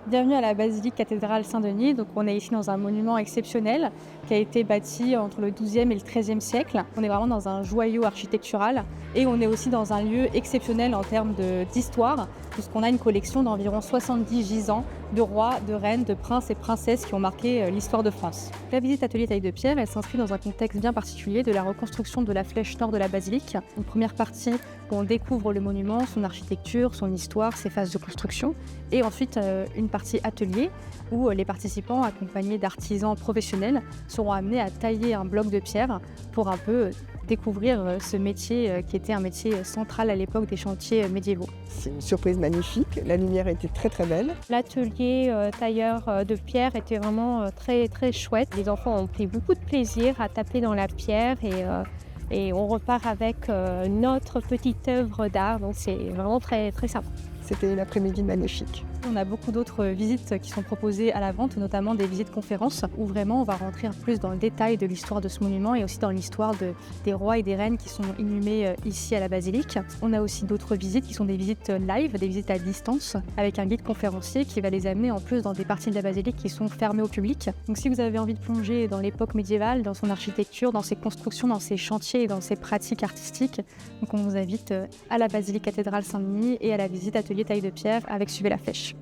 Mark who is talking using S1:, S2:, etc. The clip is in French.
S1: Bienvenue à la basilique cathédrale Saint-Denis. Donc, on est ici dans un monument exceptionnel qui a été bâti entre le XIIe et le XIIIe siècle. On est vraiment dans un joyau architectural et on est aussi dans un lieu exceptionnel en termes d'histoire, puisqu'on a une collection d'environ 70 gisants de rois, de reines, de princes et princesses qui ont marqué l'histoire de France. La visite atelier taille de pierre, elle s'inscrit dans un contexte bien particulier de la reconstruction de la flèche nord de la basilique. Une première partie où on découvre le monument, son architecture, son histoire, ses phases de construction, et ensuite une partie atelier où les participants, accompagnés d'artisans professionnels, seront amenés à tailler un bloc de pierre pour un peu découvrir ce métier qui était un métier central à l'époque des chantiers médiévaux.
S2: C'est une surprise magnifique, la lumière était très très belle.
S3: L'atelier tailleur de pierre était vraiment très très chouette. Les enfants ont pris beaucoup de plaisir à taper dans la pierre et on repart avec notre petite œuvre d'art, donc c'est vraiment très très sympa.
S2: C'était une après-midi magnifique.
S1: On a beaucoup d'autres visites qui sont proposées à la vente, notamment des visites conférences, où vraiment on va rentrer plus dans le détail de l'histoire de ce monument et aussi dans l'histoire des rois et des reines qui sont inhumés ici à la basilique. On a aussi d'autres visites qui sont des visites live, des visites à distance, avec un guide conférencier qui va les amener en plus dans des parties de la basilique qui sont fermées au public. Donc si vous avez envie de plonger dans l'époque médiévale, dans son architecture, dans ses constructions, dans ses chantiers et dans ses pratiques artistiques, donc on vous invite à la basilique cathédrale Saint-Denis et à la visite atelier taille de pierre avec Suivez la flèche.